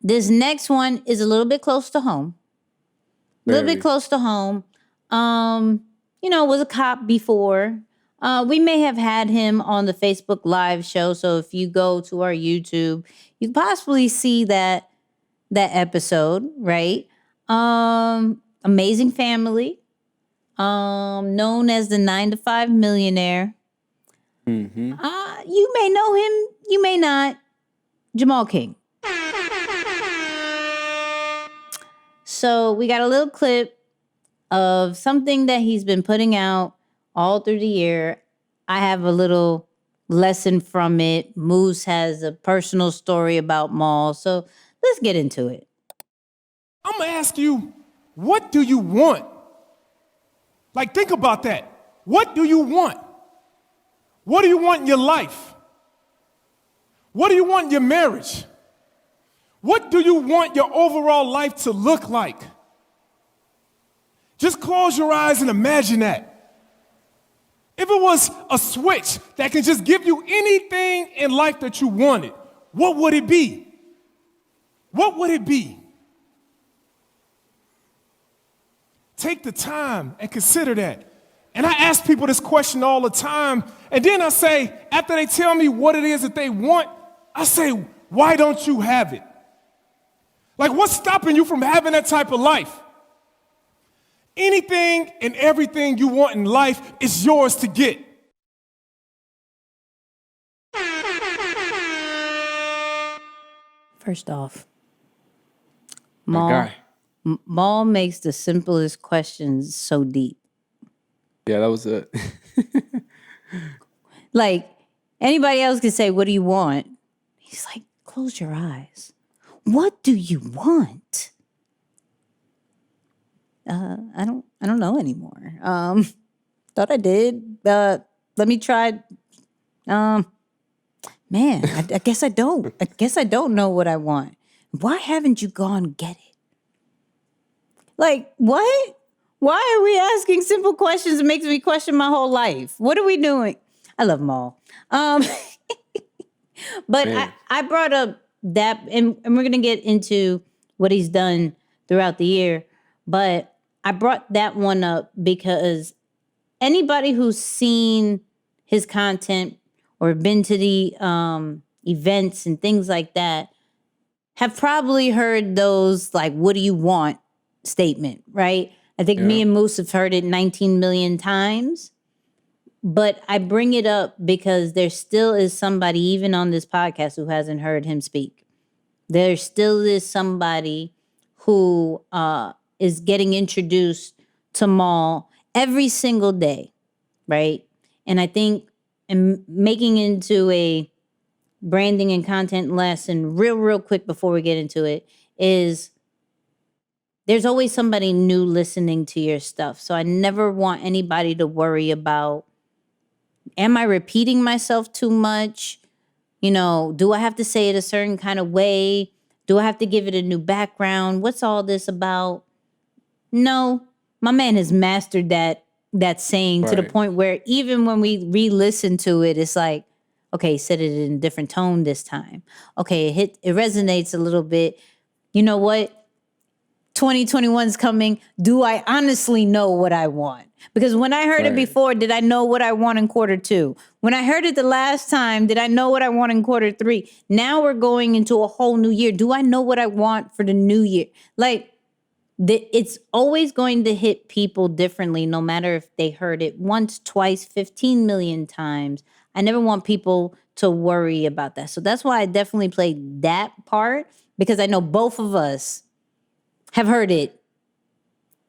This next one is a little bit close to home. A little bit Very. close to home. Was a cop before. We may have had him on the Facebook Live show. So if you go to our YouTube, you can possibly see that episode, right? Amazing family. Known as the 9 to 5 millionaire. Mm-hmm. You may know him, you may not. Jemal King. So we got a little clip of something that he's been putting out all through the year. I have a little lesson from it. Moose has a personal story about Maul. So let's get into it. I'm going to ask you, what do you want? Like, think about that. What do you want? What do you want in your life? What do you want in your marriage? What do you want your overall life to look like? Just close your eyes and imagine that. If it was a switch that can just give you anything in life that you wanted, what would it be? What would it be? Take the time and consider that. And I ask people this question all the time, and then I say, after they tell me what it is that they want, I say, why don't you have it? Like, what's stopping you from having that type of life? Anything and everything you want in life is yours to get. First off, My guy. Maul makes the simplest questions so deep. Yeah, that was it. Like, anybody else could say, what do you want? He's like, close your eyes. What do you want? I don't know anymore. Thought I did. Let me try. Man, I guess I don't. I guess I don't know what I want. Why haven't you gone get it? Like, what? Why are we asking simple questions that makes me question my whole life? What are we doing? I love them all. But I brought up that, and we're going to get into what he's done throughout the year. But I brought that one up because anybody who's seen his content or been to the events and things like that have probably heard those, like, what do you want statement, right? I think me and Moose have heard it 19 million times. But I bring it up because there still is somebody, even on this podcast, who hasn't heard him speak. There still is somebody who is getting introduced to Maul every single day, right? And I think making into a branding and content lesson real quick before we get into it is there's always somebody new listening to your stuff. So I never want anybody to worry about, am I repeating myself too much? Do I have to say it a certain kind of way? Do I have to give it a new background? What's all this about? No, my man has mastered that saying to the point where even when we re-listen to it, it's like, okay, he said it in a different tone this time. Okay, it resonates a little bit. You know what? 2021 is coming. Do I honestly know what I want? Because when I heard it before, did I know what I want in Q2? When I heard it the last time, did I know what I want in Q3? Now we're going into a whole new year. Do I know what I want for the new year? Like, it's always going to hit people differently, no matter if they heard it once, twice, 15 million times. I never want people to worry about that. So that's why I definitely played that part, because I know both of us have heard it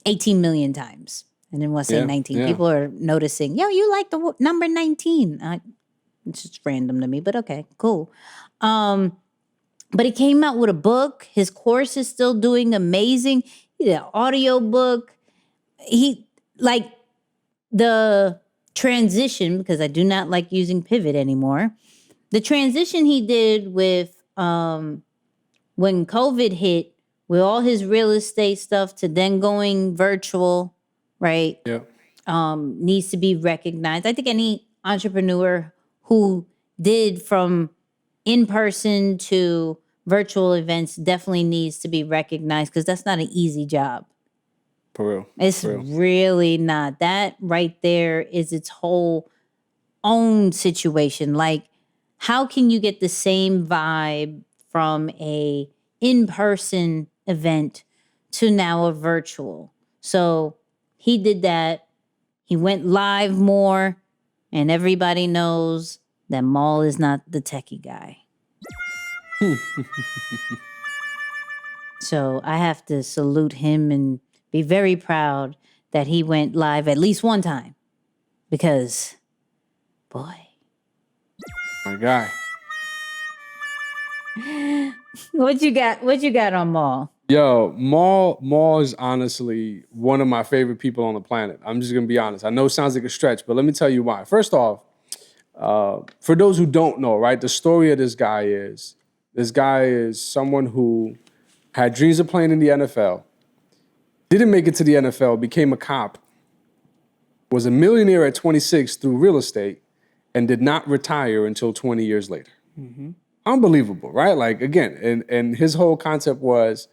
18 million times. And then say 19. People are noticing, yo, you like the number 19. It's just random to me, but okay, cool. But he came out with a book. His course is still doing amazing. He did an audio book. He, like, the transition, because I do not like using pivot anymore. The transition he did with when COVID hit, with all his real estate stuff, to then going virtual, right? Yeah. Needs to be recognized. I think any entrepreneur who did from in person to virtual events definitely needs to be recognized because that's not an easy job. For real. It's For real. really not. That right there is its whole own situation. Like, how can you get the same vibe from a in-person event to now a virtual? So he did that. He went live more, and everybody knows that Maul is not the techie guy. So I have to salute him and be very proud that he went live at least one time. Because, boy. My guy. What you got on Maul? Yo, Maul is honestly one of my favorite people on the planet. I'm just gonna be honest. I know it sounds like a stretch, but let me tell you why. First off, for those who don't know, right, the story of this guy is someone who had dreams of playing in the NFL, didn't make it to the NFL, became a cop, was a millionaire at 26 through real estate, and did not retire until 20 years later. Mm-hmm. Unbelievable, right? Like, again, and his whole concept was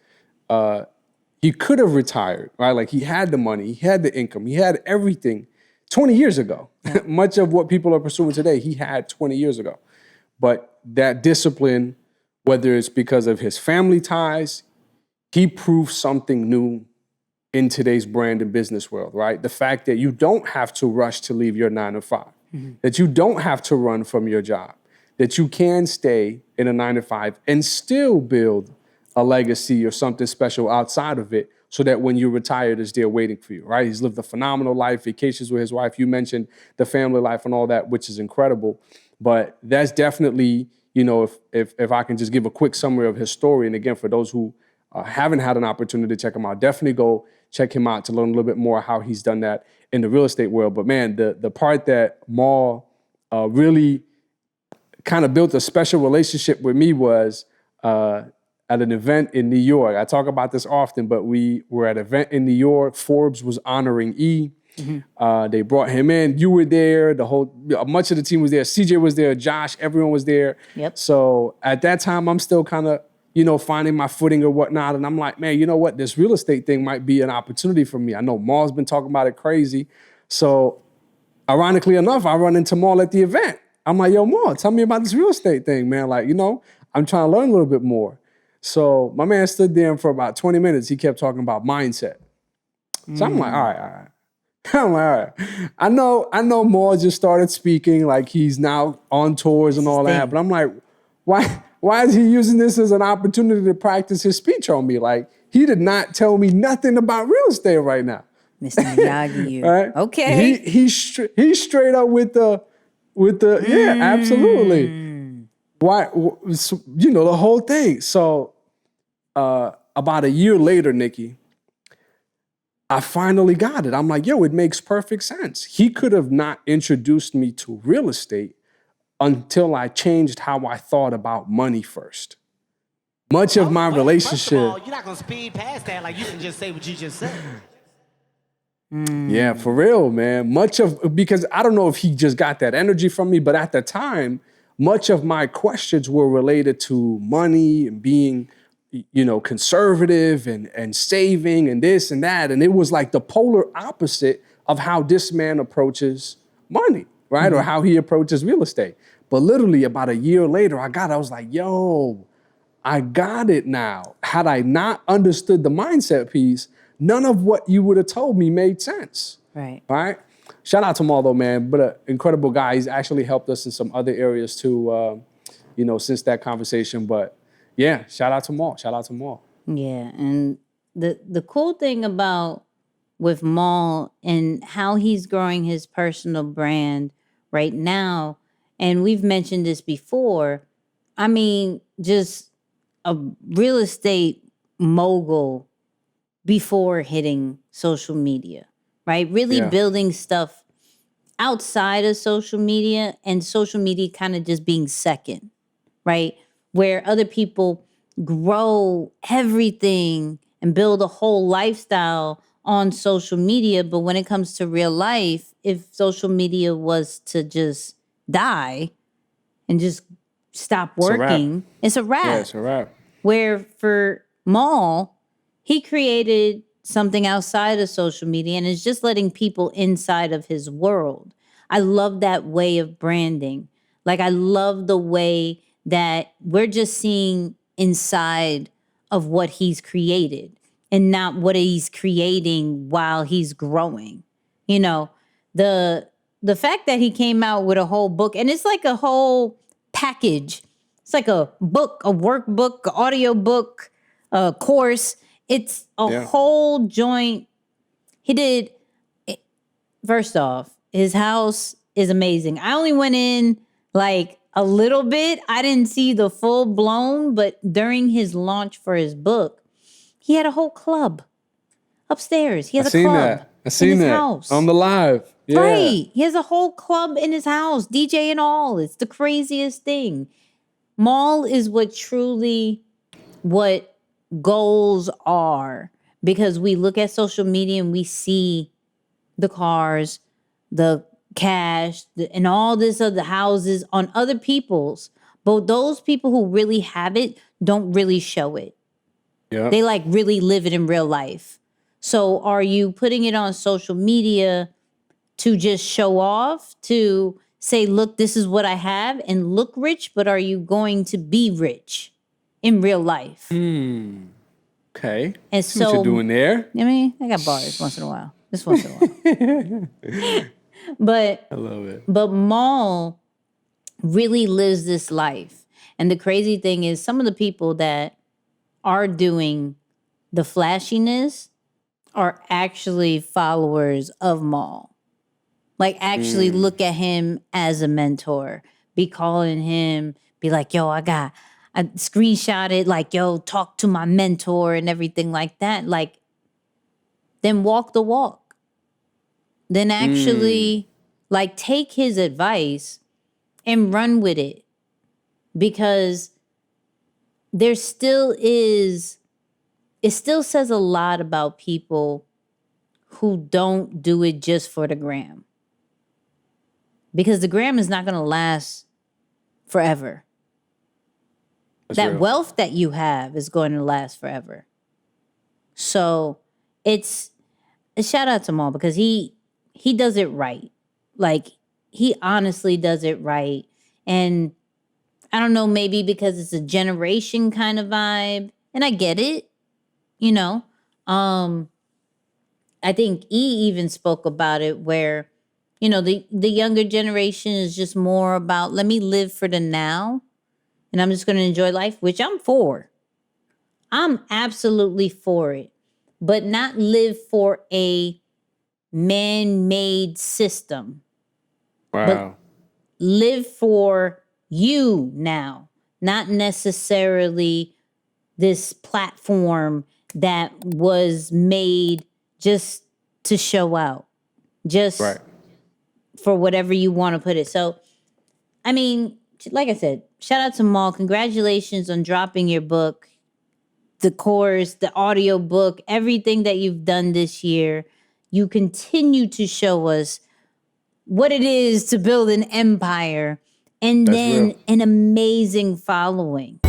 he could have retired, right? Like, he had the money, he had the income, he had everything 20 years ago. Yeah. Much of what people are pursuing today, he had 20 years ago. But that discipline, whether it's because of his family ties, he proved something new in today's brand and business world, right? The fact that you don't have to rush to leave your 9 to 5, that you don't have to run from your job, that you can stay in a 9 to 5 and still build a legacy or something special outside of it so that when you're retired, it's there waiting for you, right? He's lived a phenomenal life, vacations with his wife. You mentioned the family life and all that, which is incredible. But that's definitely, you know, if I can just give a quick summary of his story. And again, for those who haven't had an opportunity to check him out, definitely go check him out to learn a little bit more how he's done that in the real estate world. But man, the part that Maul really kind of built a special relationship with me was at an event in New York. I talk about this often, but we were at an event in New York. Forbes was honoring E. Mm-hmm. They brought him in. You were there. Much of the team was there. CJ was there. Josh, everyone was there. Yep. So at that time, I'm still kind of, finding my footing or whatnot. And I'm like, man, you know what? This real estate thing might be an opportunity for me. I know Maul's been talking about it crazy. So ironically enough, I run into Maul at the event. I'm like, yo, Maul, tell me about this real estate thing, man. Like, I'm trying to learn a little bit more. So my man stood there and for about 20 minutes. He kept talking about mindset. So I'm like, all right. I'm like, all right. I know Maul just started speaking, like he's now on tours and all that. But I'm like, why is he using this as an opportunity to practice his speech on me? Like, he did not tell me nothing about real estate right now. Mr. Miyagi, right? Okay. He's straight up with the yeah, absolutely. Why, the whole thing. So about a year later, Nicky, I finally got it. I'm like, yo, it makes perfect sense. He could have not introduced me to real estate until I changed how I thought about money first. Much of my relationship. First of all, you're not going to speed past that like you can just say what you just said. Yeah, for real, man. Because I don't know if he just got that energy from me, but at the time, much of my questions were related to money and being, conservative and saving and this and that. And it was like the polar opposite of how this man approaches money, right? Mm-hmm. Or how he approaches real estate. But literally about a year later, I was like, yo, I got it now. Had I not understood the mindset piece, none of what you would have told me made sense. Right. Right? Shout out to Maul, though, man. But an incredible guy. He's actually helped us in some other areas, too, since that conversation. But, yeah, shout out to Maul. Yeah, and the cool thing with Maul and how he's growing his personal brand right now, and we've mentioned this before, I mean, just a real estate mogul before hitting social media, right? Really building stuff outside of social media and social media kind of just being second, right? Where other people grow everything and build a whole lifestyle on social media. But when it comes to real life, if social media was to just die and just stop working, it's a wrap. Yeah, it's a wrap. Where for Maul, he created something outside of social media and is just letting people inside of his world. I love that way of branding. Like, I love the way that we're just seeing inside of what he's created and not what he's creating while he's growing. You know, the fact that he came out with a whole book, and it's like a whole package. It's like a book, a workbook, an audio book, a course. It's a whole joint. He did, first off, his house is amazing. I only went in like a little bit. I didn't see the full blown, but during his launch for his book, he had a whole club upstairs. He has a club I seen in his that house. on the live. Yeah. Right. He has a whole club in his house, DJ and all. It's the craziest thing. Maul is what goals are, because we look at social media and we see the cars, the cash, and all this other houses on other people's. But those people who really have it don't really show it. Yeah. They like really live it in real life. So are you putting it on social media to just show off, to say, look, this is what I have and look rich, but are you going to be rich in real life? Okay. And See what you're doing there. I mean, I got bars once in a while. Just once in a while. But I love it. But Maul really lives this life. And the crazy thing is, some of the people that are doing the flashiness are actually followers of Maul. Like, actually look at him as a mentor. Be calling him, be like, yo, I screenshot it, like, yo, talk to my mentor and everything like that. Like, then walk the walk. Then actually, like, take his advice and run with it. Because there still is, it still says a lot about people who don't do it just for the gram. Because the gram is not going to last forever. That real. wealth that you have is going to last forever. So it's a shout out to Maul, because he does it right. Like, he honestly does it right. And I don't know, maybe because it's a generation kind of vibe, and I get it, you know. I think E even spoke about it, where, you know, the younger generation is just more about, let me live for the now, and I'm just going to enjoy life, which I'm for. I'm absolutely for it, but not live for a man-made system. Wow. But live for you now, not necessarily this platform that was made just to show out, just for whatever you want to put it. So, I mean, like I said, shout out to Maul. Congratulations on dropping your book, the course, the audio book, everything that you've done this year. You continue to show us what it is to build an empire, and then an amazing following.